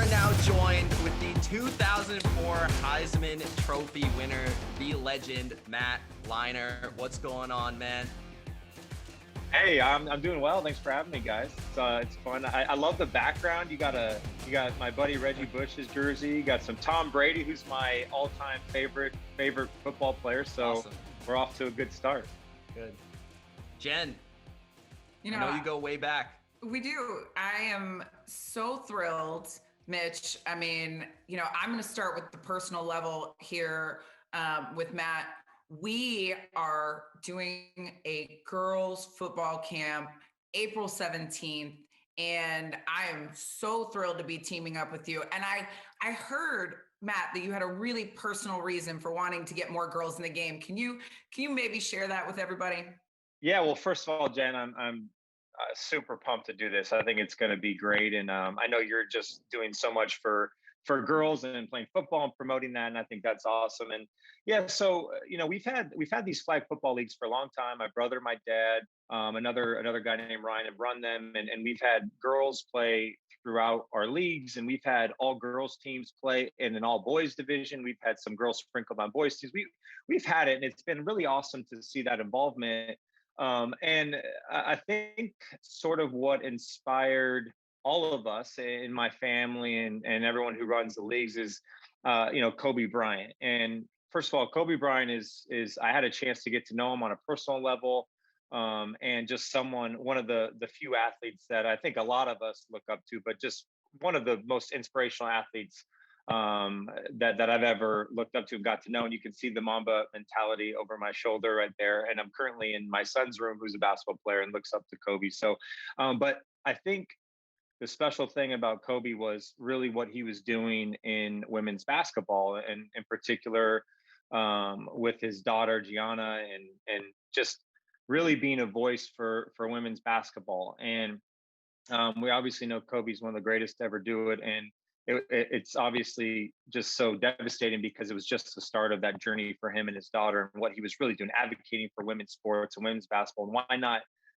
are now joined with the 2004 Heisman Trophy winner, the legend, Matt Leinart. What's going on, man? Hey, I'm doing well. Thanks for having me, guys. It's fun. I love the background. You got my buddy Reggie Bush's jersey. You got some Tom Brady, who's my all-time favorite football player. So Awesome. We're off to a good start. Good. Jen, I know you go way back. We do. I am so thrilled, Mitch. I mean, I'm going to start with the personal level here with Matt. We are doing a girls football camp April 17th, and I am so thrilled to be teaming up with you. And I heard, Matt, that you had a really personal reason for wanting to get more girls in the game. Can you maybe share that with everybody? Yeah. Well, first of all, Jen, I'm super pumped to do this. I think it's going to be great, and I know you're just doing so much for girls and playing football and promoting that, and I think that's awesome. And yeah, so we've had these flag football leagues for a long time. My brother, my dad, another guy named Ryan have run them, and we've had girls play throughout our leagues, and we've had all girls teams play in an all boys division. We've had some girls sprinkled on boys teams. We've had it, and it's been really awesome to see that involvement. And I think sort of what inspired all of us in my family and everyone who runs the leagues is, Kobe Bryant. And first of all, Kobe Bryant is I had a chance to get to know him on a personal level, and just one of the few athletes that I think a lot of us look up to, but just one of the most inspirational athletes that I've ever looked up to and got to know. And you can see the Mamba mentality over my shoulder right there. And I'm currently in my son's room, who's a basketball player and looks up to Kobe. So, but I think the special thing about Kobe was really what he was doing in women's basketball, and in particular with his daughter Gianna, and just really being a voice for women's basketball. And we obviously know Kobe's one of the greatest to ever do it, and it's obviously just so devastating because it was just the start of that journey for him and his daughter, and what he was really doing, advocating for women's sports and women's basketball. And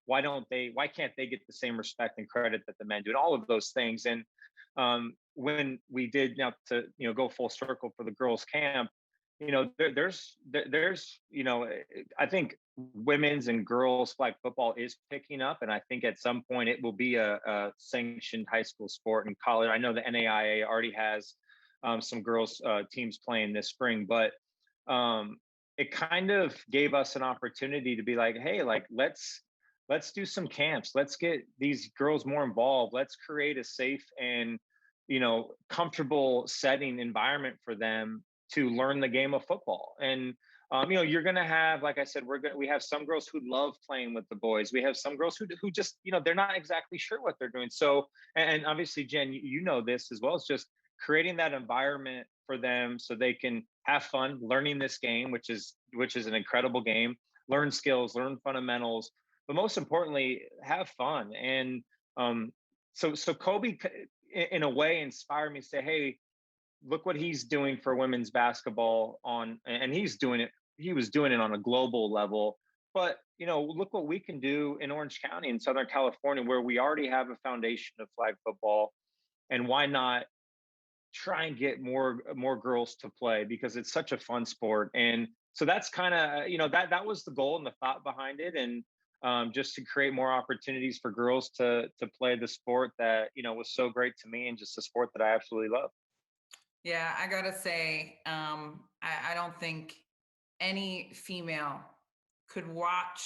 why can't they get the same respect and credit that the men do, and all of those things. And when we did now to go full circle for the girls camp, there's I think women's and girls flag football is picking up, and I think at some point it will be a sanctioned high school sport in college. I know the NAIA already has some girls teams playing this spring, but it kind of gave us an opportunity to be like, hey, like let's do some camps. Let's get these girls more involved. Let's create a safe and comfortable setting environment for them to learn the game of football. And you're going to have, like I said, we have some girls who love playing with the boys. We have some girls who just, they're not exactly sure what they're doing. So, and obviously, Jen, you know this as well. It's just creating that environment for them so they can have fun learning this game, which is an incredible game, learn skills, learn fundamentals, but most importantly, have fun. And so Kobe, in a way, inspired me to say, hey, look what he's doing for women's basketball and he was doing it on a global level. But, look what we can do in Orange County in Southern California, where we already have a foundation of flag football. And why not try and get more girls to play, because it's such a fun sport. And so that's kind of, that was the goal and the thought behind it. And just to create more opportunities for girls to play the sport that, was so great to me, and just a sport that I absolutely love. Yeah, I gotta say, I don't think any female could watch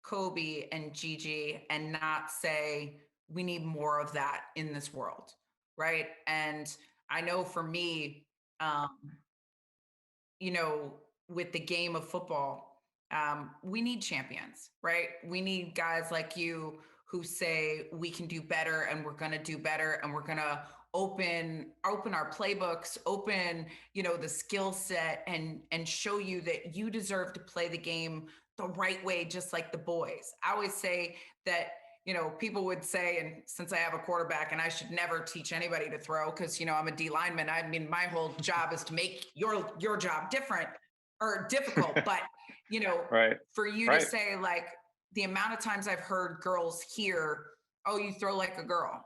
Kobe and Gigi and not say, we need more of that in this world, right? And I know for me, with the game of football, we need champions, right? We need guys like you who say we can do better, and we're going to do better, and we're going to open our playbooks, open, the skill set, and show you that you deserve to play the game the right way, just like the boys. I always say that, people would say, and since I have a quarterback and I should never teach anybody to throw, because, I'm a D lineman. I mean, my whole job is to make your job different or difficult, but, Right. For you to say, like, the amount of times I've heard girls hear, oh, you throw like a girl.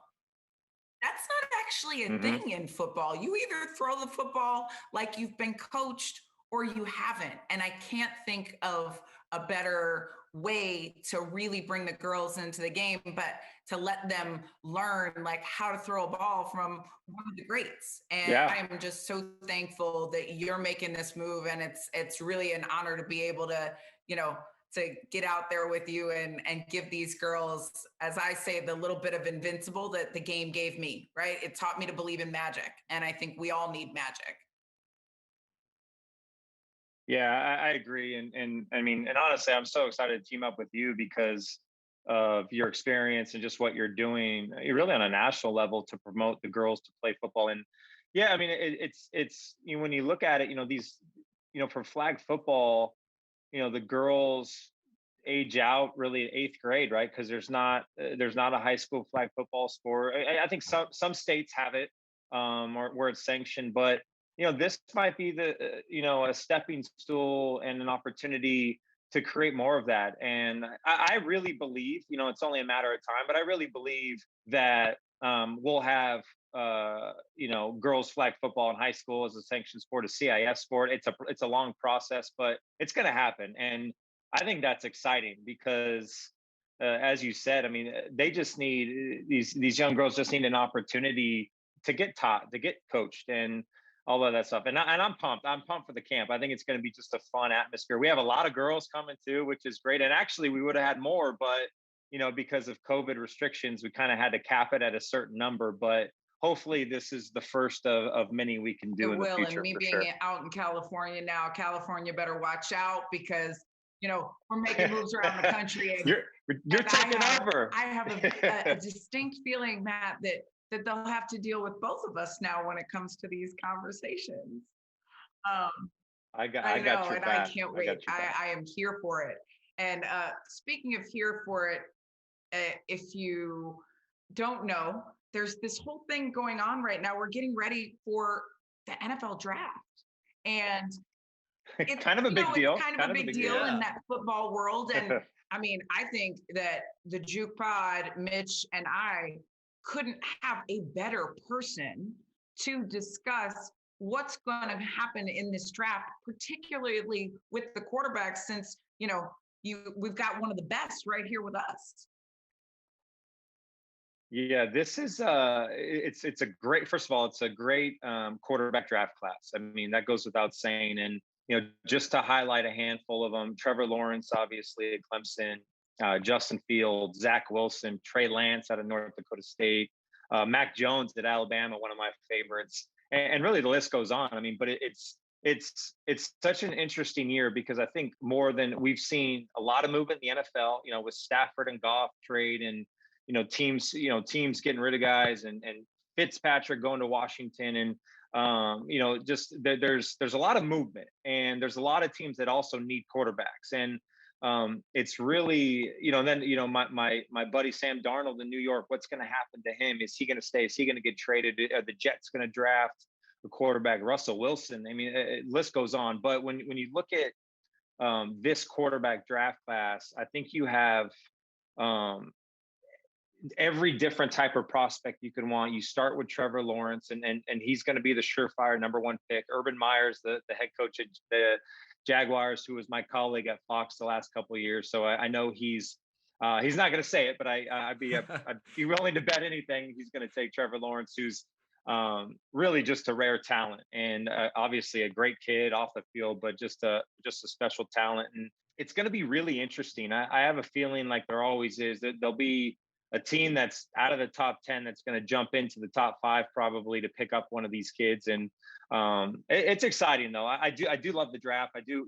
That's not actually a Mm-hmm. thing in football. You either throw the football like you've been coached or you haven't. And I can't think of a better way to really bring the girls into the game, but to let them learn like how to throw a ball from one of the greats. And Yeah. I am just so thankful that you're making this move. And it's really an honor to be able to, you know, to get out there with you and give these girls, as I say, the little bit of invincible that the game gave me, right? It taught me to believe in magic. And I think we all need magic. Yeah, I agree. And I mean, and honestly, I'm so excited to team up with you because of your experience and just what you're doing, really on a national level to promote the girls to play football. And yeah, I mean, it's you know, when you look at it, you know, these, you know, for flag football, you know, the girls age out really in eighth grade, right? Because there's not a high school flag football sport. I think some states have it, or where it's sanctioned, but you know, this might be the you know, a stepping stool and an opportunity to create more of that. And I really believe, you know, it's only a matter of time, but I really believe that we'll have you know, girls flag football in high school as a sanctioned sport, a CIS sport. It's a long process, but it's going to happen. And I think that's exciting because, as you said, I mean, they just need these young girls just need an opportunity to get taught, to get coached, and all of that stuff. And I'm pumped. I'm pumped for the camp. I think it's going to be just a fun atmosphere. We have a lot of girls coming too, which is great. And actually, we would have had more, but you know, because of COVID restrictions, we kind of had to cap it at a certain number. But hopefully, this is the first of many we can do It in the will. And future me for being sure. out in California now, California better watch out because, you know, we're making moves around the country. you're you're And taking over. I have a distinct feeling, Matt, that they'll have to deal with both of us now when it comes to these conversations. Um, I I got know, your and I back. can't I wait. got your back. I am here for it. And speaking of here for it, if you don't know, there's this whole thing going on right now. We're getting ready for the NFL draft. And it's, Kind of a you know, big it's deal. kind of Kind a of a big big deal deal. in Yeah. that football world. And I mean, I think that the Juke Pod, Mitch and I couldn't have a better person to discuss what's going to happen in this draft, particularly with the quarterbacks, since, you know, we've got one of the best right here with us. Yeah, this is it's a great, first of all, it's a great quarterback draft class. I mean, that goes without saying. And you know, just to highlight a handful of them, Trevor Lawrence, obviously at Clemson, Justin Fields, Zach Wilson, Trey Lance out of North Dakota State, Mac Jones at Alabama, one of my favorites, and really the list goes on. I mean, but it's such an interesting year because I think more than we've seen a lot of movement in the NFL, you know, with Stafford and Goff trade and you know, teams getting rid of guys and Fitzpatrick going to Washington and you know, just there's a lot of movement and there's a lot of teams that also need quarterbacks and it's really, you know, and then you know my buddy Sam Darnold in New York, what's going to happen to him? Is he going to stay? Is he going to get traded? Are the Jets going to draft a quarterback? Russell Wilson. I mean, list goes on. But when you look at this quarterback draft class, I think you have um, every different type of prospect you can want. You start with Trevor Lawrence, and he's going to be the surefire number one pick. Urban Meyer's the head coach at the Jaguars, who was my colleague at Fox the last couple of years. So I know he's not going to say it, but I'd be willing to bet anything he's going to take Trevor Lawrence, who's really just a rare talent and obviously a great kid off the field, but just a special talent. And it's going to be really interesting. I have a feeling like there always is that there'll be a team that's out of the top 10 that's going to jump into the top 5 probably to pick up one of these kids. And it's exciting though. I do love the draft. I do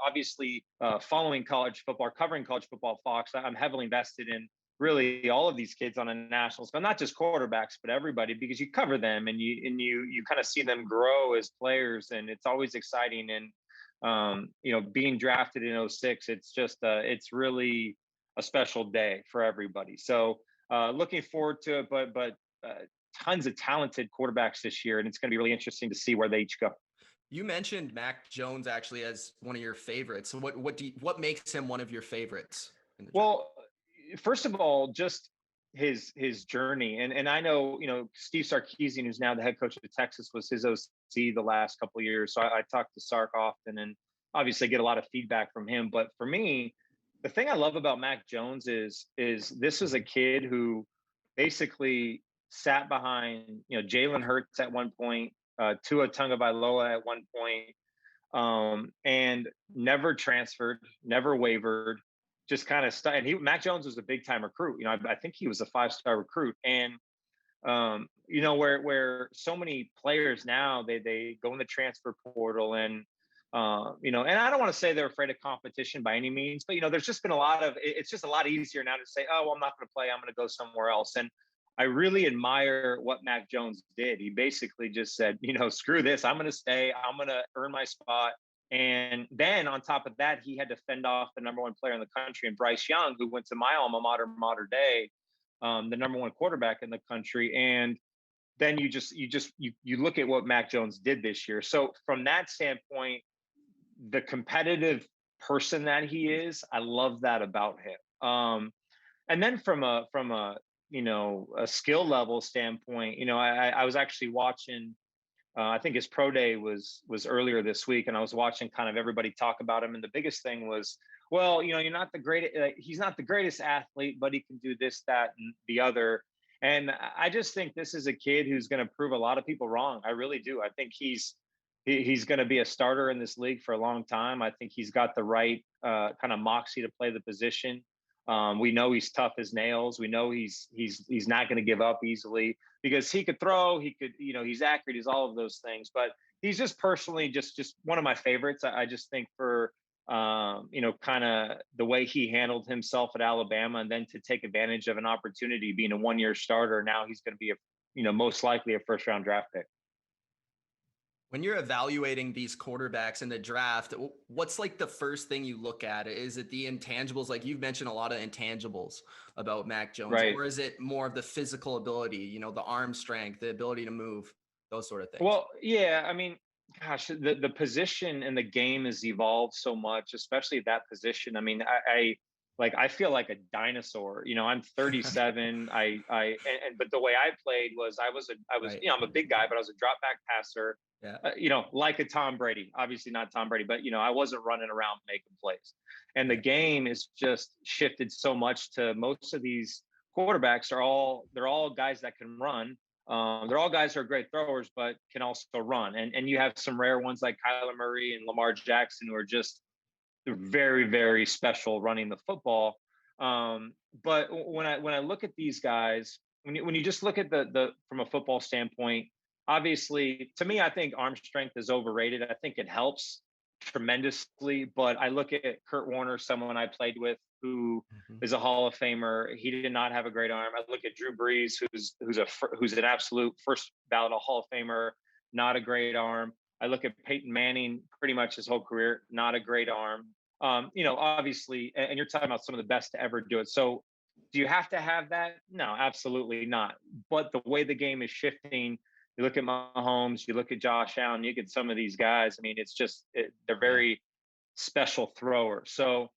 obviously following college football, covering college football Fox. I'm heavily invested in really all of these kids on a national scale, not just quarterbacks, but everybody, because you cover them and you kind of see them grow as players, and it's always exciting. And you know, being drafted in '06, it's just it's really a special day for everybody. So looking forward to it, but tons of talented quarterbacks this year, and it's going to be really interesting to see where they each go. You mentioned Mac Jones actually as one of your favorites. So what makes him one of your favorites in the draft? Well, first of all, just his journey. And I know, Steve Sarkisian, who's now the head coach of Texas, was his OC the last couple of years. So I talk to Sark often, and obviously get a lot of feedback from him. But for me, the thing I love about Mac Jones is this is a kid who basically sat behind, Jalen Hurts at one point, Tua Tagovailoa at one point, and never transferred, never wavered, just kind of and Mac Jones was a big time recruit. I think he was a 5-star recruit. And where so many players now, they go in the transfer portal, and and I don't want to say they're afraid of competition by any means, but there's just been it's just a lot easier now to say, oh, well, I'm not going to play, I'm going to go somewhere else. And I really admire what Mac Jones did. He basically just said, screw this, I'm going to stay, I'm going to earn my spot. And then on top of that, he had to fend off the number one player in the country, and Bryce Young, who went to my alma mater, Mater Dei, the number one quarterback in the country. And then you look at what Mac Jones did this year. So from that standpoint, the competitive person that he is, I love that about him. And then from a a skill level standpoint, I was actually watching. I think his pro day was earlier this week, and I was watching kind of everybody talk about him. And the biggest thing was, well, you're not the greatest. He's not the greatest athlete, but he can do this, that, and the other. And I just think this is a kid who's going to prove a lot of people wrong. I really do. I think he's going to be a starter in this league for a long time. I think he's got the right kind of moxie to play the position. We know he's tough as nails. We know he's not going to give up easily, because he could throw, he could, he's accurate, he's all of those things. But he's just personally just one of my favorites. I just think for kind of the way he handled himself at Alabama, and then to take advantage of an opportunity being a 1-year starter. Now he's going to be most likely a first-round draft pick. When you're evaluating these quarterbacks in the draft, what's like the first thing you look at? Is it the intangibles? Like you've mentioned a lot of intangibles about Mac Jones, right? Or is it more of the physical ability, the arm strength, the ability to move, those sort of things? Well, yeah, I mean, gosh, the position and the game has evolved so much, especially that position. I mean, I feel like a dinosaur. I'm 37. But the way I played was I was right. I'm a big guy, but I was a drop back passer. Yeah. Like a Tom Brady, obviously not Tom Brady, but I wasn't running around making plays. And the game is just shifted so much to most of these quarterbacks they're all guys that can run. They're all guys who are great throwers, but can also run. And you have some rare ones like Kyler Murray and Lamar Jackson, who are just very, very special running the football. But when I look at these guys, when you just look at the from a football standpoint, obviously, to me, I think arm strength is overrated. I think it helps tremendously. But I look at Kurt Warner, someone I played with, who is a Hall of Famer. He did not have a great arm. I look at Drew Brees, who's an absolute first ballot Hall of Famer, not a great arm. I look at Peyton Manning, pretty much his whole career, not a great arm. Obviously, and you're talking about some of the best to ever do it. So do you have to have that? No, absolutely not. But the way the game is shifting, you look at Mahomes, you look at Josh Allen, you get some of these guys. I mean, it's just they're very special throwers. So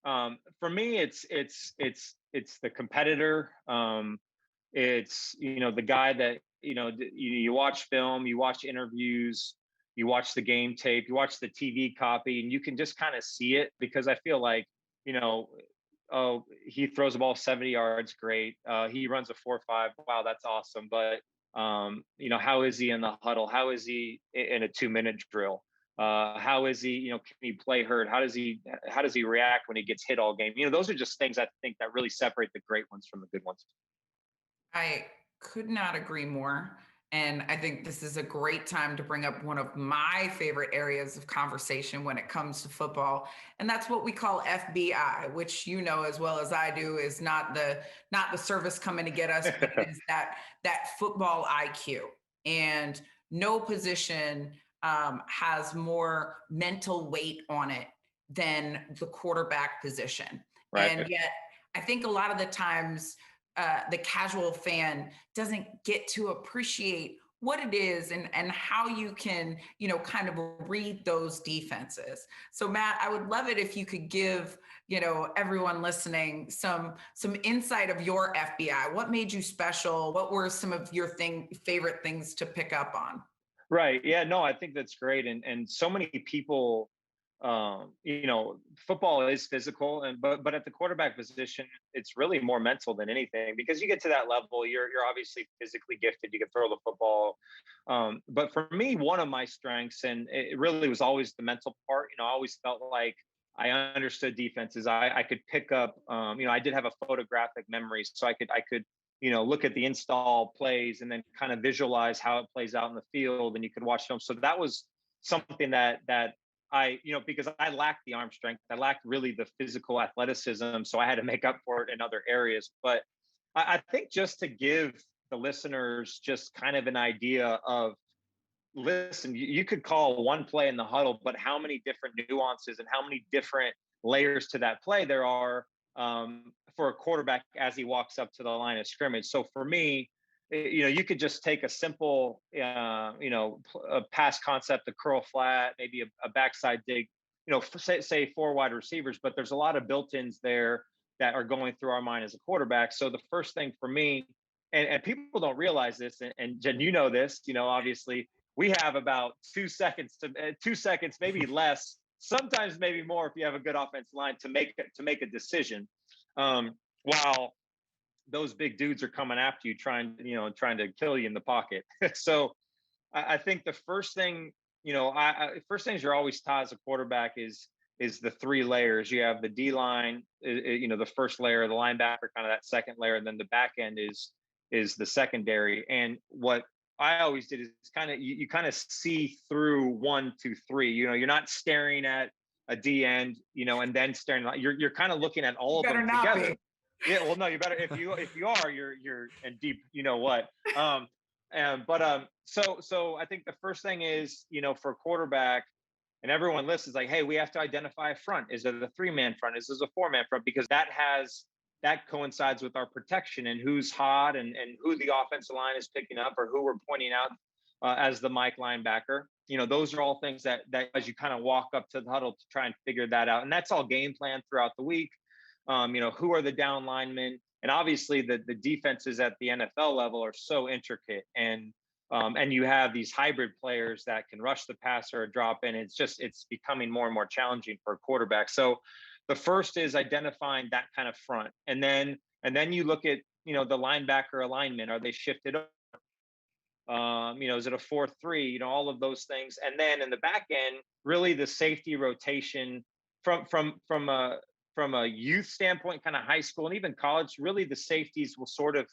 for me, it's the competitor. It's the guy that you watch film, you watch interviews, you watch the game tape, you watch the TV copy, and you can just kind of see it. Because I feel like oh, he throws the ball 70 yards, great. He runs a 4.5, wow, that's awesome. But how is he in the huddle? How is he in a 2-minute drill? How is he, can he play hurt? How does he react when he gets hit all game? Those are just things I think that really separate the great ones from the good ones. I could not agree more. And I think this is a great time to bring up one of my favorite areas of conversation when it comes to football. And that's what we call FBI, which as well as I do is not the service coming to get us, but it is that football IQ. And no position has more mental weight on it than the quarterback position. Right. And yet I think a lot of the times the casual fan doesn't get to appreciate what it is and how you can, kind of read those defenses. So Matt, I would love it if you could give, everyone listening some insight of your FBI. What made you special? What were some of your favorite things to pick up on? Right. Yeah. No, I think that's great. And so many people, football is physical, and but at the quarterback position, it's really more mental than anything, because you get to that level, you're obviously physically gifted. You can throw the football, but for me, one of my strengths, and it really was always the mental part. I always felt like I understood defenses. I could pick up. I did have a photographic memory, so I could look at the install plays and then kind of visualize how it plays out in the field, and you could watch film. So that was something that I, because I lacked the arm strength, I lacked really the physical athleticism. So I had to make up for it in other areas. But I think just to give the listeners just kind of an idea of, listen, you could call one play in the huddle, but how many different nuances and how many different layers to that play there are, for a quarterback as he walks up to the line of scrimmage. So for me, you could just take a simple, a pass concept, a curl flat, maybe a backside dig, say 4 wide receivers, but there's a lot of built-ins there that are going through our mind as a quarterback. So the first thing for me, and people don't realize this, and Jen, this, obviously we have about 2 seconds to 2 seconds, maybe less, sometimes maybe more if you have a good offensive line to make a decision, while those big dudes are coming after you, trying to kill you in the pocket. So I think the first thing, first things you're always taught as a quarterback is the 3 layers. You have the D line, the first layer, the linebacker, kind of that second layer, and then the back end is the secondary. And what I always did is kind of you kind of see through 1, 2, 3. You're not staring at a D end, and then staring. You're kind of looking at all of them together. Yeah, well, no, you better, if you are, you're in deep, what. So I think the first thing is, for a quarterback, and everyone listens, like, hey, we have to identify a front. Is it a 3-man front? Is this a 4-man front? Because that coincides with our protection and who's hot and who the offensive line is picking up, or who we're pointing out as the Mike linebacker. Those are all things that as you kind of walk up to the huddle to try and figure that out. And that's all game plan throughout the week. Who are the down linemen? And obviously the defenses at the NFL level are so intricate, and you have these hybrid players that can rush the passer or drop in. It's becoming more and more challenging for a quarterback. So the first is identifying that kind of front. And then you look at, the linebacker alignment. Are they shifted over? Is it a 4-3? All of those things. And then in the back end, really the safety rotation from a youth standpoint, kind of high school and even college, really the safeties will sort of,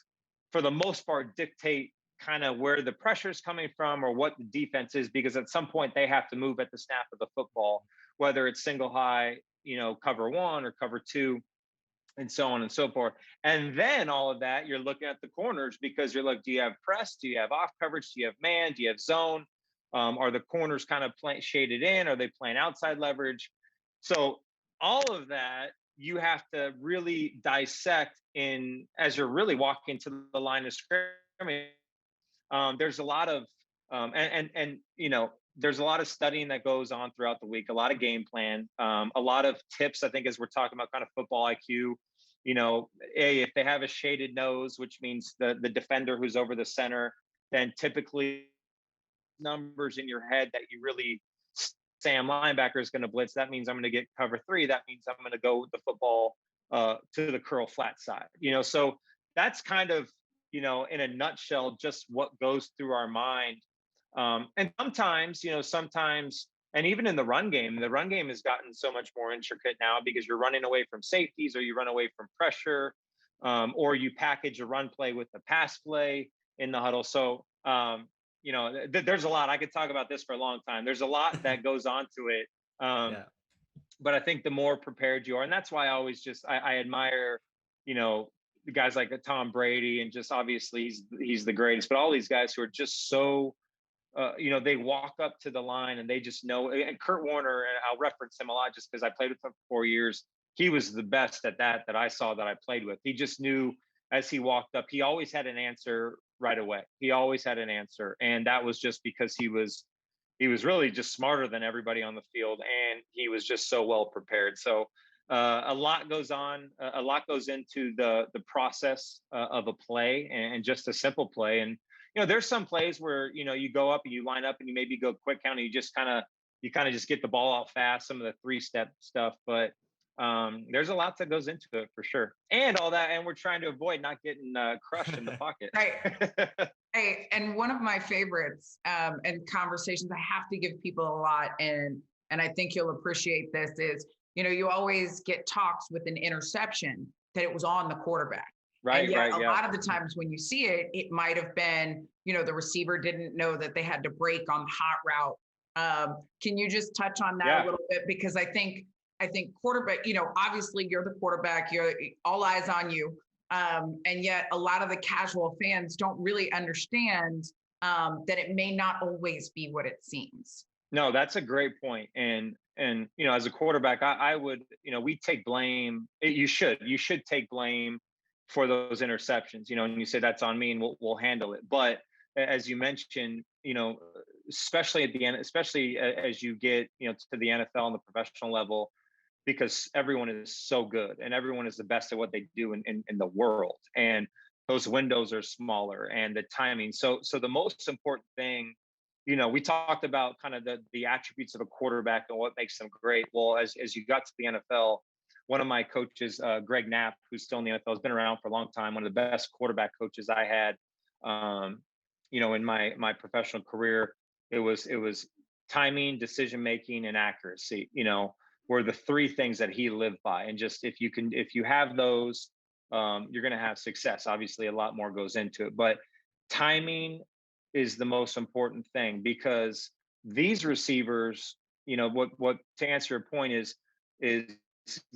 for the most part, dictate kind of where the pressure is coming from or what the defense is, because at some point they have to move at the snap of the football, whether it's single high, cover 1 or cover 2, and so on and so forth. And then all of that, you're looking at the corners, because you're like, do you have press? Do you have off coverage? Do you have man? Do you have zone? Are the corners kind of shaded in? Are they playing outside leverage? So all of that you have to really dissect as you're really walking to the line of scrimmage. There's a lot of there's a lot of studying that goes on throughout the week, a lot of game plan, a lot of tips. I think as we're talking about kind of football IQ, if they have a shaded nose, which means the defender who's over the center, then typically numbers in your head that you really Sam linebacker is going to blitz. That means I'm going to get cover 3. That means I'm going to go with the football to the curl flat side. So that's kind of, in a nutshell, just what goes through our mind. And sometimes, and even in the run game has gotten so much more intricate now, because you're running away from safeties, or you run away from pressure, or you package a run play with a pass play in the huddle. So, there's a lot. I could talk about this for a long time. There's a lot that goes on to it. But I think the more prepared you are, and that's why I always I admire, the guys like Tom Brady, and just obviously he's the greatest, but all these guys who are just so, they walk up to the line and they just know. And Kurt Warner, and I'll reference him a lot just because I played with him for 4 years. He was the best at that I saw that I played with. He just knew as he walked up, he always had an answer right away. He always had an answer. And that was just because he was really just smarter than everybody on the field. And he was just so well prepared. So a lot goes on, a lot goes into the process of a play and just a simple play. And, there's some plays where, you go up and you line up and you maybe go quick count and you kind of just get the ball out fast, some of the 3-step stuff. But there's a lot that goes into it for sure. And all that. And we're trying to avoid not getting crushed in the pocket. Right. Hey, and one of my favorites and conversations I have to give people a lot, and I think you'll appreciate this, is, you always get talks with an interception that it was on the quarterback. Right, and yet right. A lot of the times when you see it, it might have been, the receiver didn't know that they had to break on the hot route. Can you just touch on that a little bit? Because I think quarterback, obviously you're the quarterback, you're all eyes on you. And yet a lot of the casual fans don't really understand that it may not always be what it seems. No, that's a great point. And as a quarterback, I would, we take blame. You should take blame for those interceptions, and you say that's on me and we'll handle it. But as you mentioned, especially at the end, especially as you get, to the NFL and the professional level, because everyone is so good and everyone is the best at what they do in the world. And those windows are smaller and the timing. So the most important thing, we talked about kind of the attributes of a quarterback and what makes them great. Well, as you got to the NFL, one of my coaches, Greg Knapp, who's still in the NFL, has been around for a long time. One of the best quarterback coaches I had, in my professional career. It was timing, decision making, and accuracy. Were the 3 things that he lived by. And just if you have those, you're going to have success. Obviously, a lot more goes into it, but timing is the most important thing, because these receivers, what to answer your point is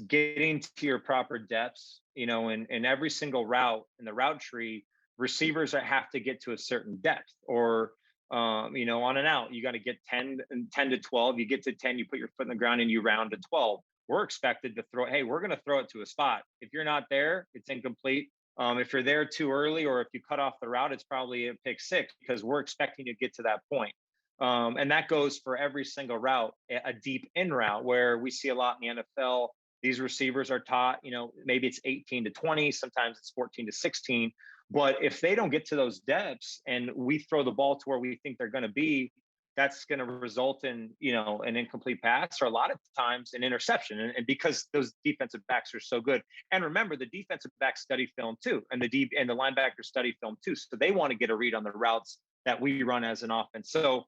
getting to your proper depths, in every single route in the route tree, receivers have to get to a certain depth, or on and out, you got to get 10 to 12. You get to 10, you put your foot in the ground and you round to 12. We're expected to throw. Hey, we're going to throw it to a spot. If you're not there, it's incomplete. If you're there too early, or if you cut off the route, it's probably a pick 6, because we're expecting you to get to that point. And that goes for every single route, a deep in route, where we see a lot in the NFL. These receivers are taught, maybe it's 18 to 20, sometimes it's 14 to 16. But if they don't get to those depths and we throw the ball to where we think they're going to be, that's going to result in, an incomplete pass, or a lot of times an interception. And because those defensive backs are so good. And remember, the defensive backs study film too, and the linebackers study film too. So they want to get a read on the routes that we run as an offense. So,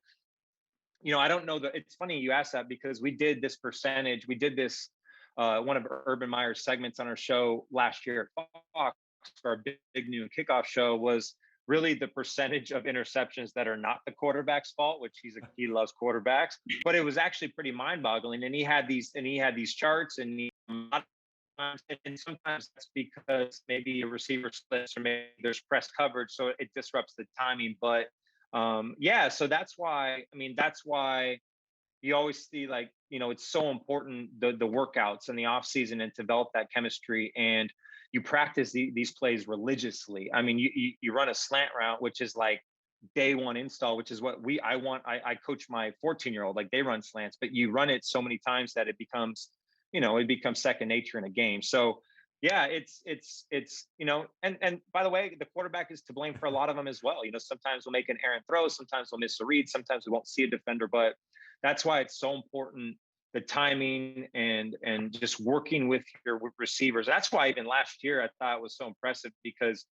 I don't know it's funny you asked that, because we did this percentage. We did this, one of Urban Meyer's segments on our show last year at Fox, for our big new kickoff show, was really the percentage of interceptions that are not the quarterback's fault, which he loves quarterbacks, but it was actually pretty mind-boggling. And he had these charts, and sometimes that's because maybe a receiver splits, or maybe there's press coverage, so it disrupts the timing. But so that's why you always see, it's so important, the workouts in the off season, and develop that chemistry. And you practice these plays religiously. I mean, you run a slant route, which is like day one install, which is what I coach my 14-year-old, like they run slants, but you run it so many times that it becomes second nature in a game. So yeah, it's and by the way, the quarterback is to blame for a lot of them as well. Sometimes we'll make an errant throw, sometimes we'll miss a read, sometimes we won't see a defender, but that's why it's so important, the timing and just working with your receivers. That's why even last year I thought it was so impressive, because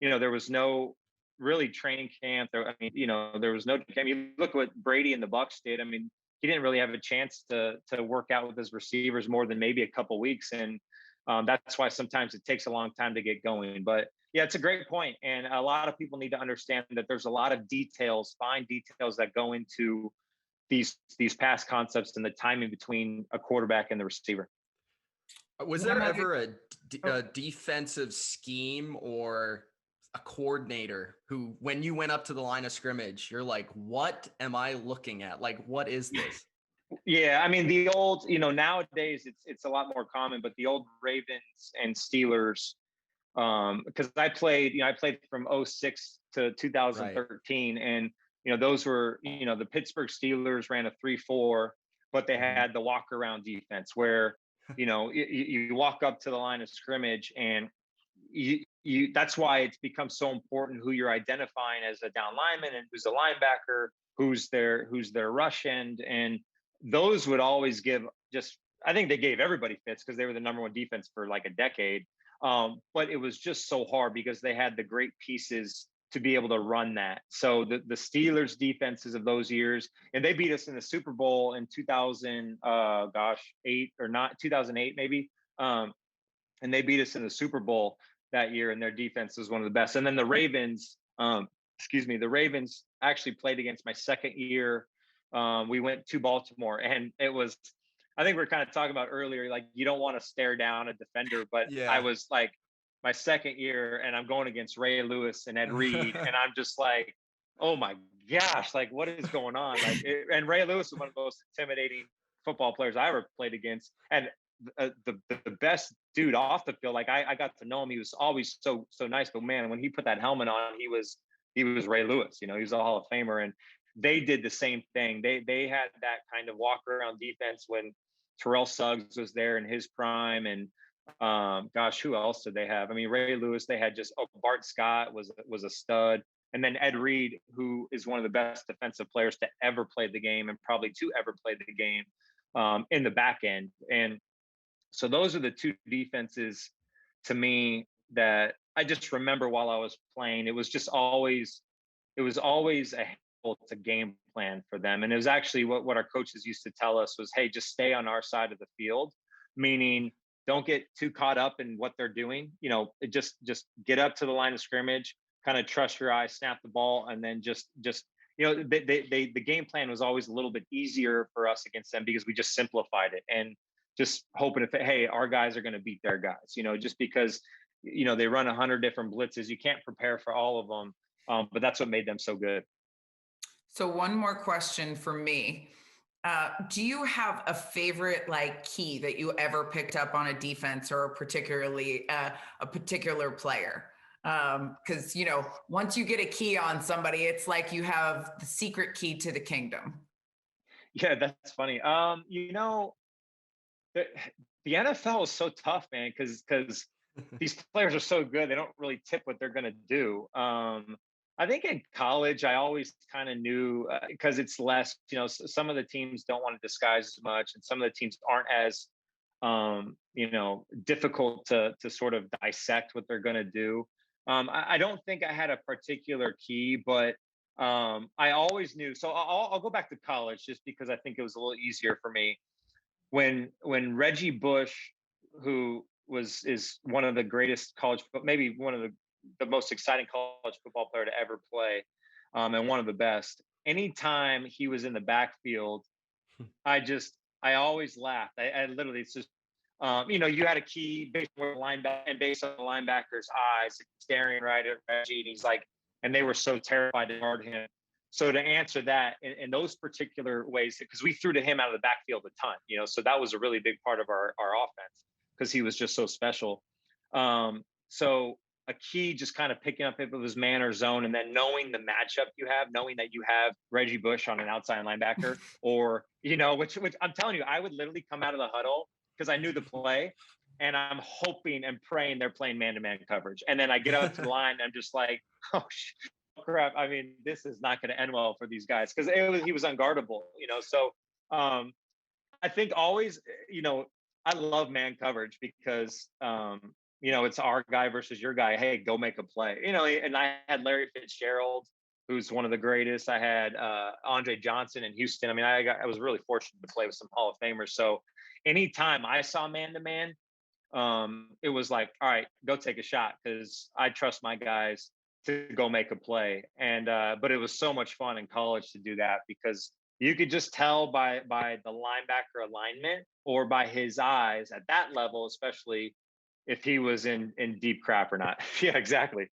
there was no really training camp. There was no camp. You look at what Brady and the Bucs did. I mean, he didn't really have a chance to work out with his receivers more than maybe a couple weeks, and that's why sometimes it takes a long time to get going. But yeah, it's a great point, and a lot of people need to understand that there's a lot of fine details that go into these pass concepts and the timing between a quarterback and the receiver. Was there ever a defensive scheme or a coordinator who, when you went up to the line of scrimmage, you're like, what am I looking at? Like, what is this? Yeah, I mean, the old, nowadays it's a lot more common, but the old Ravens and Steelers, Because I played from '06 to Right. 2013, and those were, the Pittsburgh Steelers ran a 3-4, but they Mhm. had the walk around defense where you walk up to the line of scrimmage, and you that's why it's become so important who you're identifying as a down lineman and who's a linebacker, who's their rush end. And those would always give, just I think they gave everybody fits because they were the number one defense for like a decade. But it was just so hard because they had the great pieces to be able to run that. So the Steelers defenses of those years, and they beat us in the Super Bowl in 2000, 8 or not 2008 maybe. And they beat us in the Super Bowl that year, and their defense was one of the best. And then the Ravens, the Ravens actually played against my second year. We went to Baltimore, and it was, I think we are kind of talking about earlier, like you don't want to stare down a defender, but I Yeah. was like my second year, and I'm going against Ray Lewis and Ed Reed, and I'm just like, oh my gosh, like what is going on? And Ray Lewis was one of the most intimidating football players I ever played against, and the best dude off the field. Like I got to know him. He was always so nice. But man, when he put that helmet on, he was Ray Lewis. He was a Hall of Famer, and they did the same thing. They had that kind of walk around defense when Terrell Suggs was there in his prime, and gosh, who else did they have? I mean, Ray Lewis. They had Bart Scott was a stud. And then Ed Reed, who is one of the best defensive players to ever play the game and probably to ever play the game in the back end. And so those are the two defenses to me that I just remember while I was playing. It was always a to game plan for them. And it was actually what our coaches used to tell us was, hey, just stay on our side of the field, meaning don't get too caught up in what they're doing. Just get up to the line of scrimmage, kind of trust your eyes, snap the ball, and then just the game plan was always a little bit easier for us against them because we just simplified it. And just hoping hey, our guys are going to beat their guys, just because, they run 100 different blitzes. You can't prepare for all of them. But that's what made them so good. So one more question for me. Do you have a favorite like key that you ever picked up on a defense or particularly a particular player? Because once you get a key on somebody, it's like you have the secret key to the kingdom. Yeah, that's funny. The, the NFL is so tough, man, because these players are so good. They don't really tip what they're going to do. I think in college, I always kind of knew because it's less, some of the teams don't want to disguise as much, and some of the teams aren't as, difficult to sort of dissect what they're going to do. I don't think I had a particular key, but I always knew. So I'll go back to college just because I think it was a little easier for me when Reggie Bush, who is one of the greatest maybe one of the most exciting college football player to ever play, and one of the best. Anytime he was in the backfield, I always laughed. I literally, it's just, you had a key based on the linebacker and based on the linebacker's eyes staring right at Reggie, and he's like, and they were so terrified to guard him. So to answer that in those particular ways, because we threw to him out of the backfield a ton, so that was a really big part of our offense because he was just so special. So a key, just kind of picking up if it was man or zone, and then knowing the matchup you have, knowing that you have Reggie Bush on an outside linebacker, or which I'm telling you, I would literally come out of the huddle because I knew the play, and I'm hoping and praying they're playing man-to-man coverage, and then I get up to the line, and I'm just like, oh crap! I mean, this is not going to end well for these guys because he was unguardable, So I think always, I love man coverage because it's our guy versus your guy. Hey, go make a play. And I had Larry Fitzgerald, who's one of the greatest. I had Andre Johnson in Houston. I mean, I was really fortunate to play with some Hall of Famers. So anytime I saw man to man, it was like, all right, go take a shot because I trust my guys to go make a play. And but it was so much fun in college to do that because you could just tell by the linebacker alignment or by his eyes at that level, especially if he was in deep crap or not. Yeah, exactly.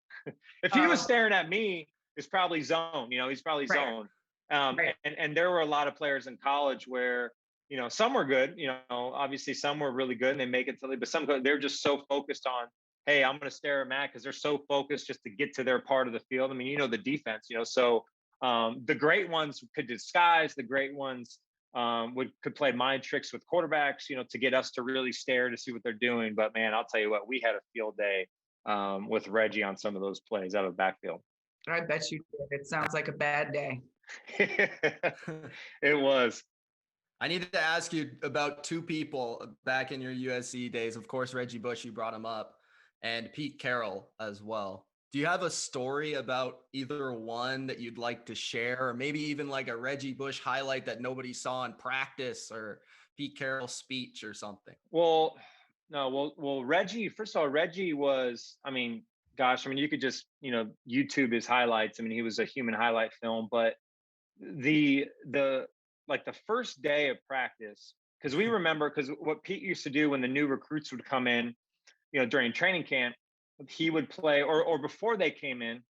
If he was staring at me, it's probably zone. He's probably Right. zone. Right. And there were a lot of players in college where some were good. Obviously some were really good and they make it to the, but some they're just so focused on, hey, I'm going to stare at Matt because they're so focused just to get to their part of the field. I mean, the defense, so the great ones could disguise, the great ones could play mind tricks with quarterbacks, to get us to really stare to see what they're doing. But man, I'll tell you what, we had a field day with Reggie on some of those plays out of the backfield. I bet you did. It sounds like a bad day. It was. I needed to ask you about two people back in your USC days. Of course, Reggie Bush, you brought him up, and Pete Carroll as well. Do you have a story about either one that you'd like to share, or maybe even like a Reggie Bush highlight that nobody saw in practice, or Pete Carroll's speech or something? Well, no, well, Reggie, first of all, Reggie was, gosh, you could just, YouTube his highlights. He was a human highlight film, but the first day of practice, because we remember, because what Pete used to do when the new recruits would come in, during training camp, he would play, or before they came in,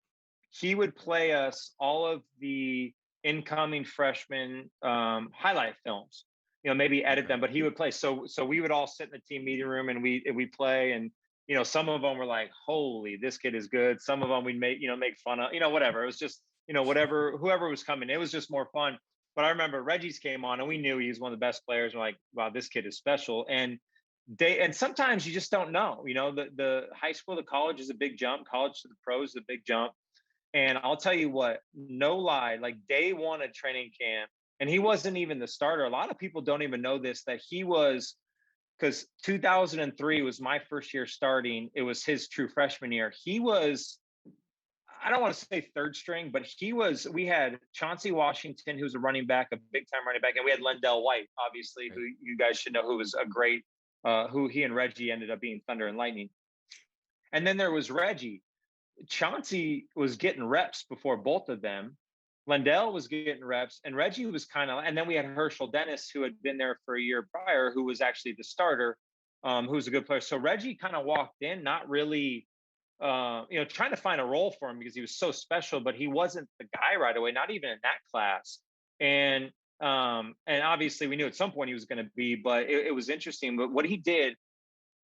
he would play us all of the incoming freshman highlight films, maybe edit them, but he would play. So we would all sit in the team meeting room and we play, and some of them were like, holy, this kid is good. Some of them we'd make fun of, whatever. It was just, whoever was coming, it was just more fun. But I remember Reggie's came on and we knew he was one of the best players. We're like, wow, this kid is special. And sometimes you just don't know, the high school to college is a big jump. College to the pros is a big jump. And I'll tell you what, no lie, like day one of training camp, and he wasn't even the starter. A lot of people don't even know this, that he was, because 2003 was my first year starting. It was his true freshman year. He was, I don't want to say third string, but we had Chauncey Washington, who's a running back, a big time running back. And we had Lendell White, obviously, who you guys should know, who was a great, who he and Reggie ended up being thunder and lightning. And then there was Reggie. Chauncey was getting reps before both of them. Lendell was getting reps, and Reggie was and then we had Herschel Dennis, who had been there for a year prior, who was actually the starter, who was a good player. So Reggie kind of walked in, not really, trying to find a role for him because he was so special, but he wasn't the guy right away, not even in that class. And obviously we knew at some point he was going to be, but it was interesting. But what he did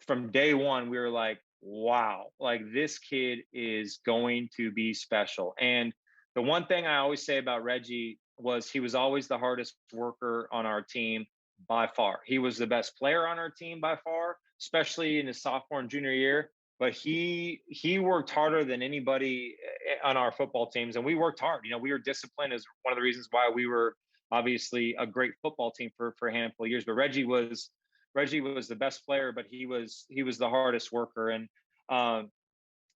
from day one, we were like, wow, like this kid is going to be special. And the one thing I always say about Reggie was he was always the hardest worker on our team by far. He was the best player on our team by far, especially in his sophomore and junior year. But he worked harder than anybody on our football teams, and we worked hard. We were disciplined, is one of the reasons why we were obviously a great football team for a handful of years. But Reggie was the best player, but he was the hardest worker. And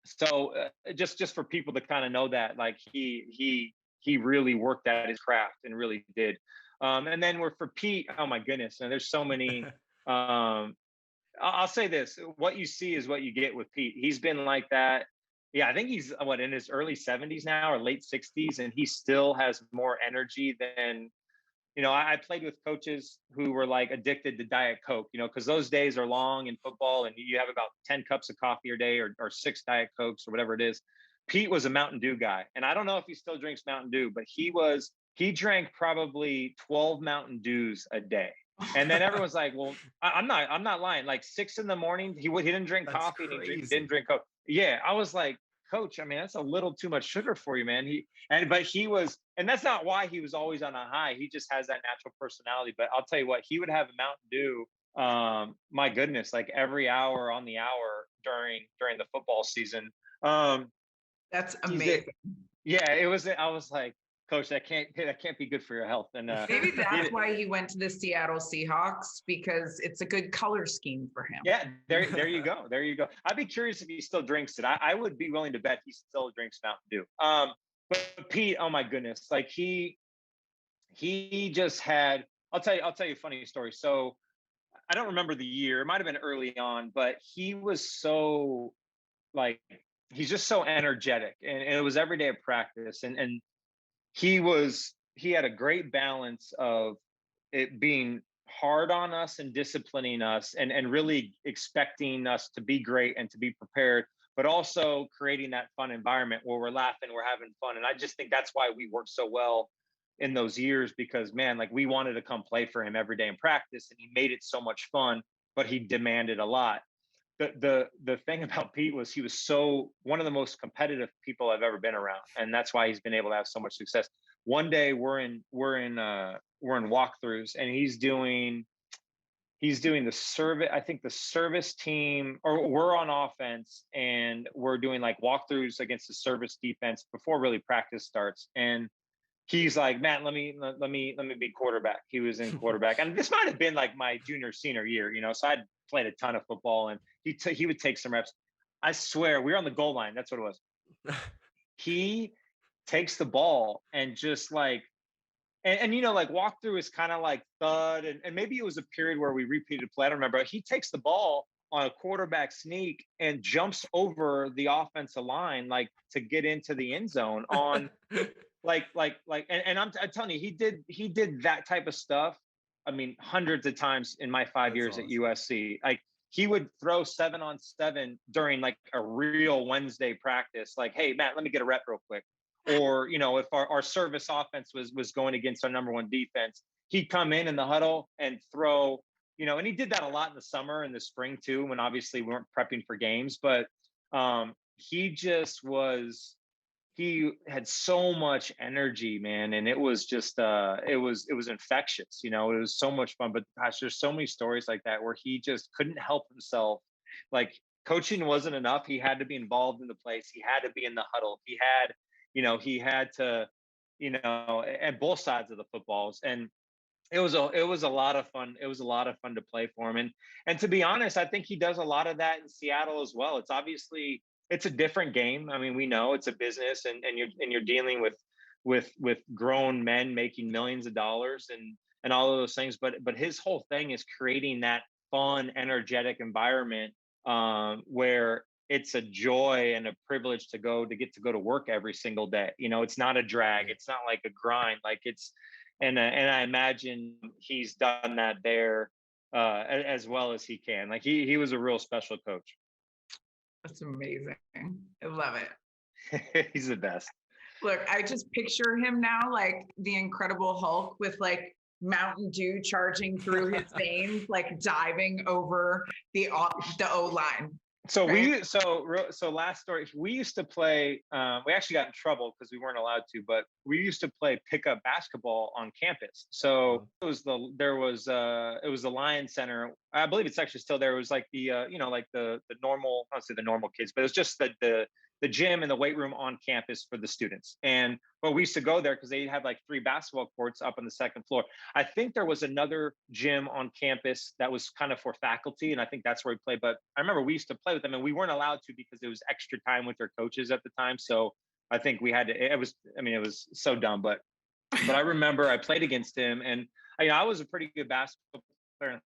so just for people to kind of know that, like he really worked at his craft and really did. And then for Pete, oh my goodness, and there's so many. I'll say this: what you see is what you get with Pete. He's been like that. Yeah, I think he's in his early 70s now or late 60s, and he still has more energy than. I played with coaches who were like addicted to Diet Coke, because those days are long in football and you have about 10 cups of coffee a day or 6 Diet Cokes or whatever it is. Pete was a Mountain Dew guy. And I don't know if he still drinks Mountain Dew, but he drank probably 12 Mountain Dews a day. And then everyone's like, well, I'm not lying. Like 6 a.m, he didn't drink coffee and he didn't drink Coke. Yeah. I was like, Coach, that's a little too much sugar for you, man. But he was, and that's not why he was always on a high. He just has that natural personality. But I'll tell you what, he would have a Mountain Dew, my goodness, like every hour on the hour during the football season. That's amazing. Yeah, it was. I was like, Coach, that can't be good for your health. And maybe that's why he went to the Seattle Seahawks, because it's a good color scheme for him. Yeah, there you go. There you go. I'd be curious if he still drinks it. I would be willing to bet he still drinks Mountain Dew. But Pete, oh my goodness, like he just had. I'll tell you a funny story. So I don't remember the year. It might have been early on, but he was so like he's just so energetic, and it was every day of practice, and he had a great balance of it being hard on us and disciplining us and really expecting us to be great and to be prepared, but also creating that fun environment where we're laughing, we're having fun. And I just think that's why we worked so well in those years, because man, like we wanted to come play for him every day in practice, and he made it so much fun, but he demanded a lot. the thing about Pete was he was one of the most competitive people I've ever been around, and that's why he's been able to have so much success. One day we're in walkthroughs, and he's doing the service. I think the service team, or we're on offense, and we're doing like walkthroughs against the service defense before really practice starts. And he's like, Matt, let me be quarterback. He was in quarterback, and this might have been like my junior senior year, so I'd played a ton of football, and he would take some reps. I swear, we were on the goal line. That's what it was. He takes the ball and just like, and like walkthrough is kind of like thud, and maybe it was a period where we repeated play. I don't remember. He takes the ball on a quarterback sneak and jumps over the offensive line, like to get into the end zone on and I'm telling you, he did that type of stuff. I mean, hundreds of times in my 5 years awesome. At USC. Like he would throw 7-on-7 during like a real Wednesday practice. Like, hey, Matt, let me get a rep real quick. Or, if our service offense was going against our number one defense, he'd come in the huddle and throw, and he did that a lot in the summer and the spring too, when obviously we weren't prepping for games. But he had so much energy, man. And it was just, it was infectious, it was so much fun. But gosh, there's so many stories like that where he just couldn't help himself. Like coaching wasn't enough. He had to be involved in the plays. He had to be in the huddle. He had to, at both sides of the footballs. And it was a lot of fun. It was a lot of fun to play for him. And to be honest, I think he does a lot of that in Seattle as well. It's a different game. I mean, we know it's a business, and you're dealing with grown men making millions of dollars and all of those things. But his whole thing is creating that fun, energetic environment where it's a joy and a privilege to get to go to work every single day. It's not a drag. It's not like a grind. Like and I imagine he's done that there as well as he can. Like he was a real special coach. That's amazing. I love it. He's the best. Look, I just picture him now like the Incredible Hulk with like Mountain Dew charging through his veins, like diving over the O-line. So right? So last story, we used to play, we actually got in trouble because we weren't allowed to, but we used to play pickup basketball on campus. So it was the Lions Center. I believe it's actually still there. It was like the, like the normal, I don't say the normal kids, but it was just the gym and the weight room on campus for the students. But we used to go there because they had like 3 basketball courts up on the second floor. I think there was another gym on campus that was kind of for faculty, and I think that's where we played. But I remember we used to play with them, and we weren't allowed to because it was extra time with their coaches at the time. So I think we had to. It was so dumb, but I remember I played against him, and I was a pretty good basketball player.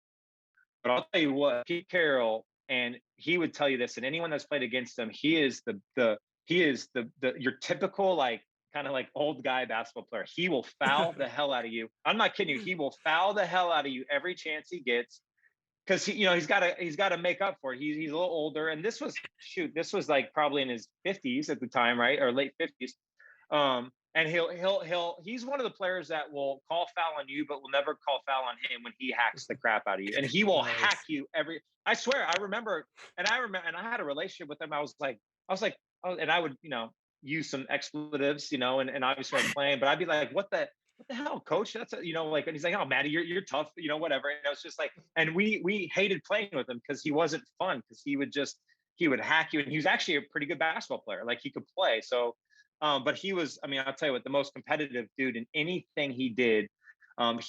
But I'll tell you what, Pete Carroll, and he would tell you this, and anyone that's played against him, he is the your typical like kind of like old guy basketball player. He will foul the hell out of you. I'm not kidding you. He will foul the hell out of you every chance he gets, because he's got to make up for it. He's a little older, and this was like probably in his 50s at the time, right, or late 50s. And he's one of the players that will call foul on you, but will never call foul on him when he hacks the crap out of you. And he will hack you I swear, I remember, and I had a relationship with him. I was like, and I would, use some expletives, and obviously I'm playing, but I'd be like, what the hell, coach? That's and he's like, oh, Matty, you're tough, whatever. And I was just like, and we hated playing with him because he wasn't fun, because he would hack you. And he was actually a pretty good basketball player. Like he could play. So, but he was, I'll tell you what, the most competitive dude in anything he did.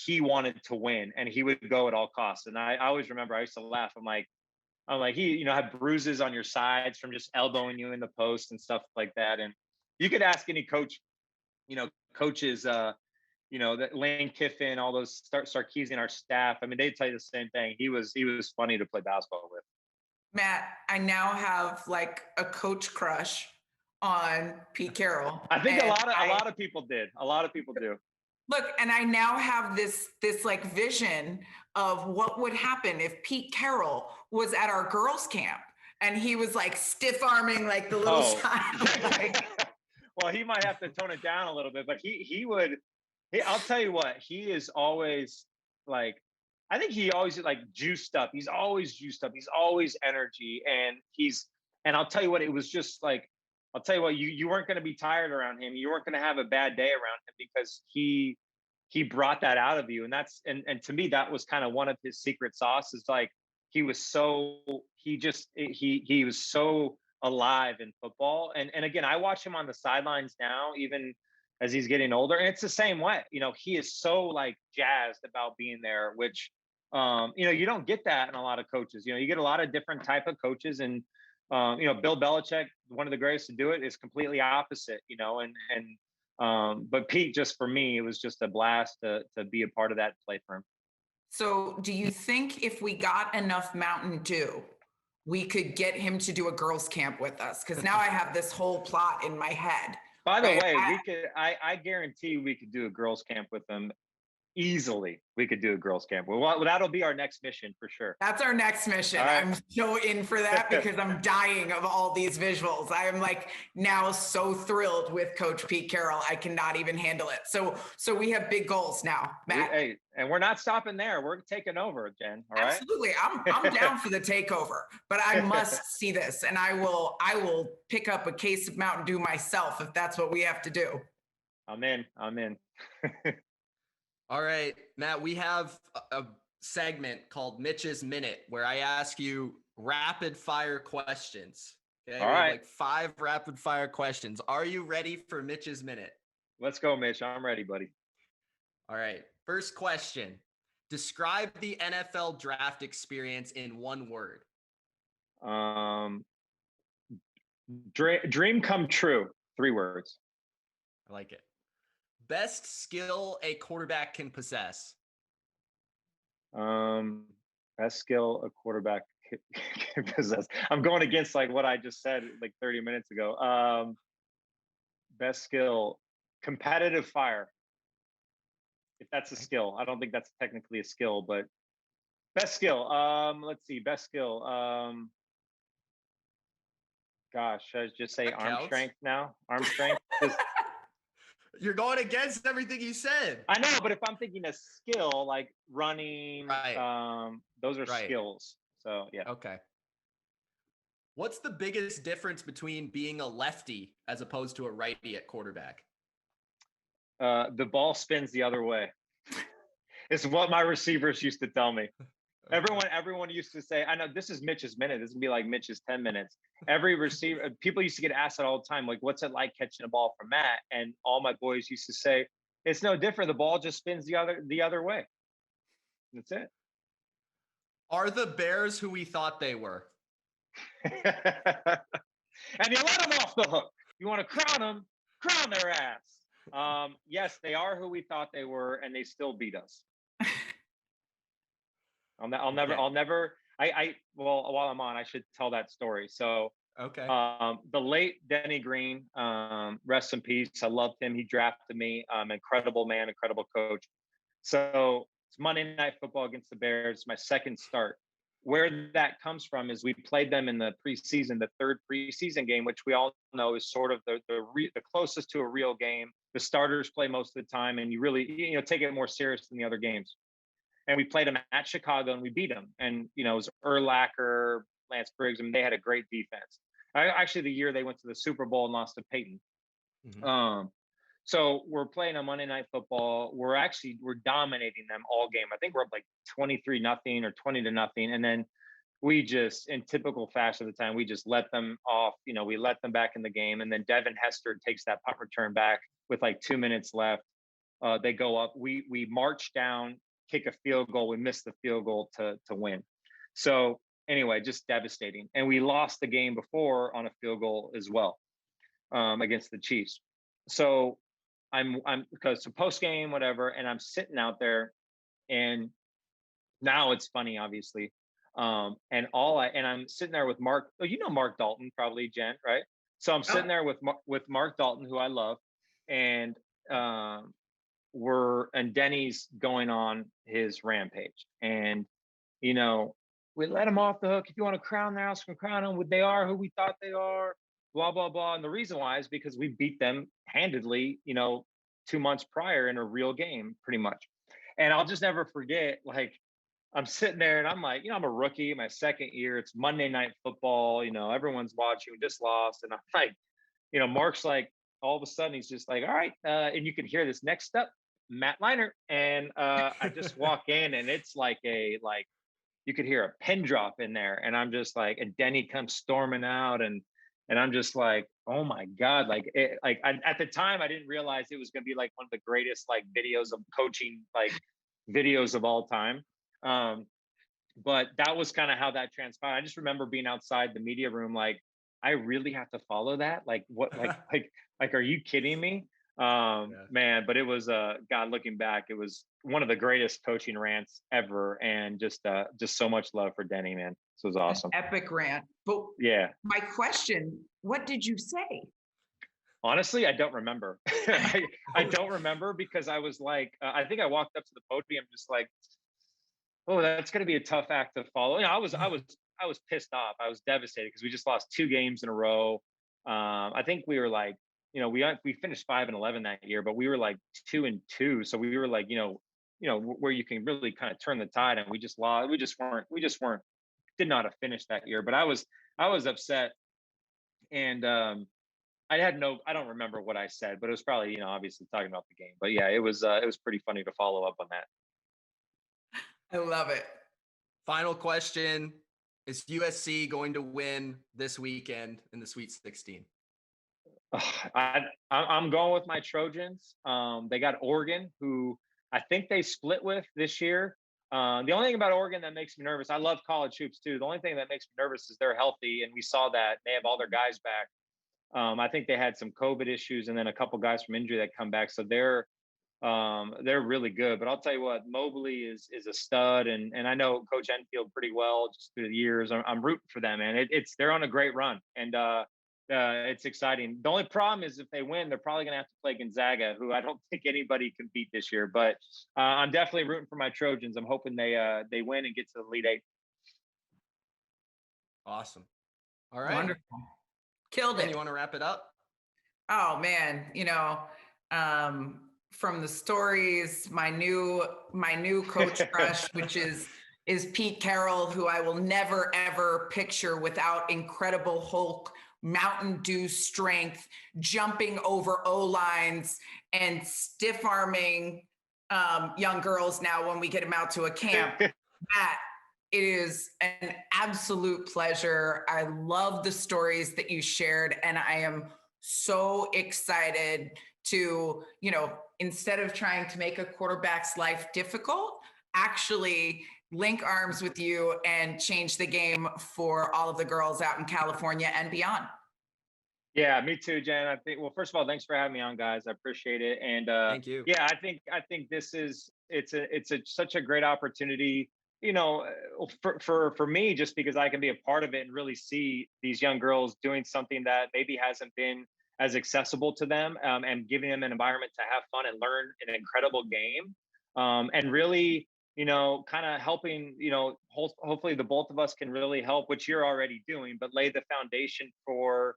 He wanted to win, and he would go at all costs. And I always remember, I used to laugh. I'm like, he, had bruises on your sides from just elbowing you in the post and stuff like that. And you could ask any coach, coaches, that Lane Kiffin, all those Sarkisian, our staff. They'd tell you the same thing. He was funny to play basketball with. Matt, I now have like a coach crush on Pete Carroll. I think a lot of people did. A lot of people do. Look, and I now have this like vision of what would happen if Pete Carroll was at our girls' camp and he was like stiff arming like the little child. Well, he might have to tone it down a little bit, but he would. I'll tell you what, he is always like, I think he always like juiced up. He's always juiced up. He's always energy. And I'll tell you what, it was just like, I'll tell you what, you weren't going to be tired around him. You weren't going to have a bad day around him because he brought that out of you. And to me, that was kind of one of his secret sauces. Like he was so alive in football. And again, I watch him on the sidelines now, even as he's getting older. And it's the same way, he is so like jazzed about being there, which, you don't get that in a lot of coaches. You get a lot of different type of coaches, and Bill Belichick, one of the greatest to do it, is completely opposite, but Pete, just for me, it was just a blast to be a part of that play for him. So do you think if we got enough Mountain Dew, we could get him to do a girls' camp with us? Because now I have this whole plot in my head. By the way, I guarantee we could do a girls' camp with them. Easily, we could do a girls' camp. Well, that'll be our next mission for sure. That's our next mission. Right. I'm so in for that because I'm dying of all these visuals. I am like now so thrilled with Coach Pete Carroll. I cannot even handle it. So we have big goals now, Matt. And we're not stopping there. We're taking over, Jen. All right. Absolutely. I'm down for the takeover, but I must see this, and I will pick up a case of Mountain Dew myself if that's what we have to do. I'm in. All right, Matt, we have a segment called Mitch's Minute where I ask you rapid fire questions. Okay. All right. Like 5 rapid fire questions. Are you ready for Mitch's Minute? Let's go, Mitch. I'm ready, buddy. All right. First question. Describe the NFL draft experience in one word. Dream come true. 3 words. I like it. Best skill a quarterback can possess. Best skill a quarterback can possess. I'm going against like what I just said like 30 minutes ago. Best skill, competitive fire. If that's a skill, I don't think that's technically a skill, but best skill. Let's see. Best skill. Gosh, should I just say arm strength now? Arm strength. You're going against everything you said. I know, but if I'm thinking a skill like running, right. Those are skills. So yeah. Okay. What's the biggest difference between being a lefty as opposed to a righty at quarterback? The ball spins the other way. It's what my receivers used to tell me. Everyone used to say, I know this is Mitch's minute. This would be like Mitch's 10 minutes. Every receiver, people used to get asked that all the time, like, what's it like catching a ball from Matt? And all my boys used to say, it's no different. The ball just spins the other way. That's it. Are the Bears who we thought they were? And you let them off the hook. You want to crown them, crown their ass. Yes, they are who we thought they were, and they still beat us. I'll never. Well, while I'm on, I should tell that story. So, okay. The late Denny Green, rest in peace. I loved him. He drafted me. Incredible man, incredible coach. So it's Monday Night Football against the Bears. My second start. Where that comes from is we played them in the preseason, the 3rd preseason game, which we all know is sort of the closest to a real game. The starters play most of the time, and you really take it more serious than the other games. And we played them at Chicago, and we beat them. And it was Urlacher, Lance Briggs. I mean, they had a great defense. Actually, the year they went to the Super Bowl and lost to Peyton. Mm-hmm. So we're playing on Monday Night Football. We're dominating them all game. I think we're up like 23-0 or 20-0. And then we just, in typical fashion at the time, we just let them off. We let them back in the game. And then Devin Hester takes that punt return back with like 2 minutes left. They go up. We march down, kick a field goal. We missed the field goal to win. So anyway, just devastating. And we lost the game before on a field goal as well against the Chiefs. So I'm because post game, whatever, and I'm sitting out there, and now it's funny, obviously. And I'm sitting there with Mark. Oh, Mark Dalton, probably, Jen, right? So I'm sitting there with Mark Dalton, who I love, and Denny's going on his rampage, and we let him off the hook. If you want to crown their house, crown them. They are who we thought they are. Blah blah blah. And the reason why is because we beat them handedly, 2 months prior in a real game, pretty much. And I'll just never forget, like, I'm sitting there and I'm like, I'm a rookie, my second year. It's Monday Night Football. Everyone's watching. We just lost, and I'm like, Mark's like, all of a sudden he's just like, all right, and you can hear this next step, Matt Leinart, and I just walk in, and it's like you could hear a pin drop in there, and I'm just like, and Denny comes storming out, and I'm just like, oh my god, at the time I didn't realize it was going to be like one of the greatest like videos of coaching like videos of all time. But that was kind of how that transpired. I just remember being outside the media room, like, I really have to follow that. Like, what, are you kidding me? Yeah. Man, but it was, God, looking back, it was one of the greatest coaching rants ever. And just so much love for Denny, man. This was awesome. An epic rant. But yeah, my question, what did you say? honestly, I don't remember. I don't remember because I was like, I think I walked up to the podium just like, oh, that's going to be a tough act to follow. I was pissed off. I was devastated because we just lost 2 games in a row. I think we were like, we finished 5-11 that year, but we were like 2-2. So we were like, where you can really kind of turn the tide, and we just lost. We just weren't did not have finished that year. But I was upset, and I don't remember what I said, but it was probably, obviously talking about the game. But yeah, it was pretty funny to follow up on that. I love it. Final question. Is USC going to win this weekend in the Sweet 16? I'm going with my Trojans. They got Oregon, who I think they split with this year. The only thing about Oregon that makes me nervous, I love college hoops too. The only thing that makes me nervous is they're healthy, and we saw that they have all their guys back. I think they had some COVID issues, and then a couple guys from injury that come back. So they're really good. But I'll tell you what, Mobley is a stud, and I know Coach Enfield pretty well just through the years. I'm rooting for them, man. They're on a great run, and it's exciting. The only problem is if they win, they're probably going to have to play Gonzaga, who I don't think anybody can beat this year. But I'm definitely rooting for my Trojans. I'm hoping they win and get to the Elite Eight. Awesome. All right. Wonderful. Killed it. You want to wrap it up? Oh man, from the stories, my new coach crush, which is Pete Carroll, who I will never ever picture without incredible Hulk Mountain Dew strength, jumping over O-lines and stiff arming young girls now when we get them out to a camp. Matt, it is an absolute pleasure. I love the stories that you shared, and I am so excited to, instead of trying to make a quarterback's life difficult, actually link arms with you and change the game for all of the girls out in California and beyond. Yeah, me too, Jen. I think, well, first of all, thanks for having me on, guys. I appreciate it. And thank you. Yeah, I think this is such a great opportunity, for me, just because I can be a part of it and really see these young girls doing something that maybe hasn't been as accessible to them, and giving them an environment to have fun and learn an incredible game, and really, kind of helping, hopefully the both of us can really help, which you're already doing, but lay the foundation for,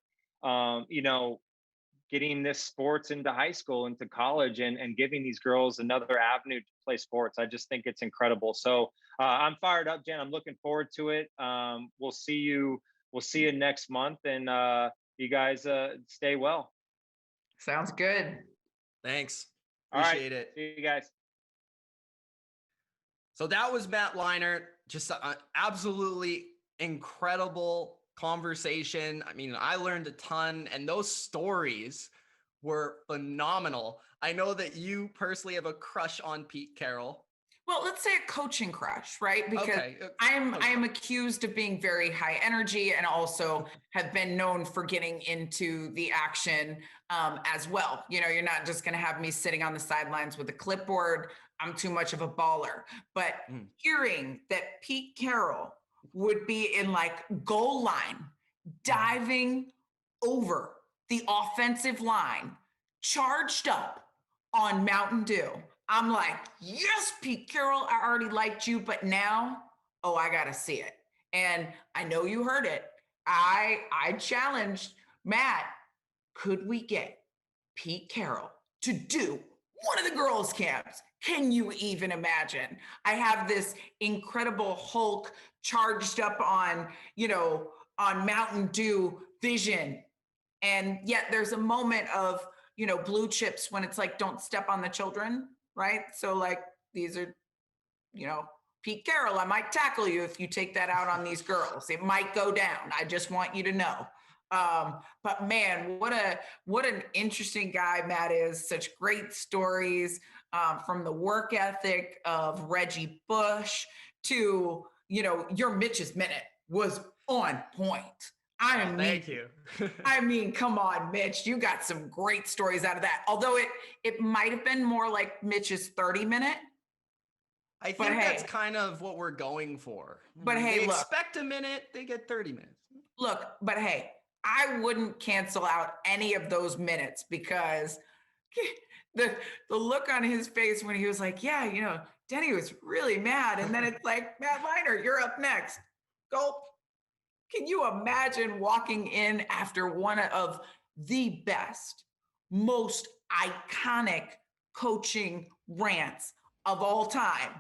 getting this sports into high school, into college, and giving these girls another avenue to play sports. I just think it's incredible. So I'm fired up, Jen. I'm looking forward to it. We'll see you next month, and you guys stay well. Sounds good. Thanks. Appreciate it. See you guys. So that was Matt Leinart. Just an absolutely incredible conversation. I mean, I learned a ton, and those stories were phenomenal. I know that you personally have a crush on Pete Carroll. Well, let's say a coaching crush, right? Because I'm accused of being very high energy, and also have been known for getting into the action as well. You're not just going to have me sitting on the sidelines with a clipboard. I'm too much of a baller. But hearing that Pete Carroll would be in like goal line, diving over the offensive line, charged up on Mountain Dew, I'm like, yes, Pete Carroll, I already liked you, but now, I got to see it. And I know you heard it. I challenged Matt, could we get Pete Carroll to do one of the girls' camps. Can you even imagine? I have this incredible Hulk charged up on, on Mountain Dew vision. And yet there's a moment of, blue chips when it's like, don't step on the children, right? So like these are, Pete Carroll, I might tackle you if you take that out on these girls. It might go down. I just want you to know. But man, what an interesting guy Matt is. Such great stories from the work ethic of Reggie Bush to, your Mitch's minute was on point. Thank you. I mean, come on, Mitch, you got some great stories out of that. Although it might have been more like Mitch's 30-minute. I think that's kind of what we're going for. But hey, they expect a minute, they get 30 minutes. Look, but hey, I wouldn't cancel out any of those minutes because the look on his face when he was like, yeah, Denny was really mad. And then it's like, Matt Leinart, you're up next. Gulp. Can you imagine walking in after one of the best, most iconic coaching rants of all time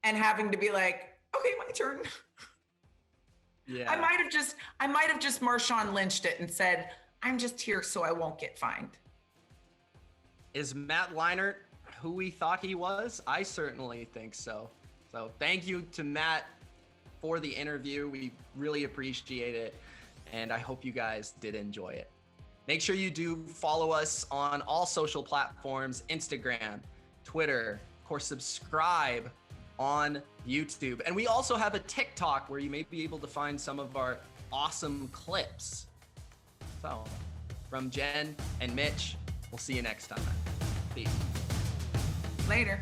and having to be like, okay, my turn. Yeah. I might have just Marshawn Lynched it and said, I'm just here so I won't get fined. Is Matt Leinart who we thought he was? I certainly think so. So thank you to Matt for the interview. We really appreciate it. And I hope you guys did enjoy it. Make sure you do follow us on all social platforms, Instagram, Twitter, of course, subscribe on YouTube. And we also have a TikTok where you may be able to find some of our awesome clips. So from Jen and Mitch, we'll see you next time. Peace. Later.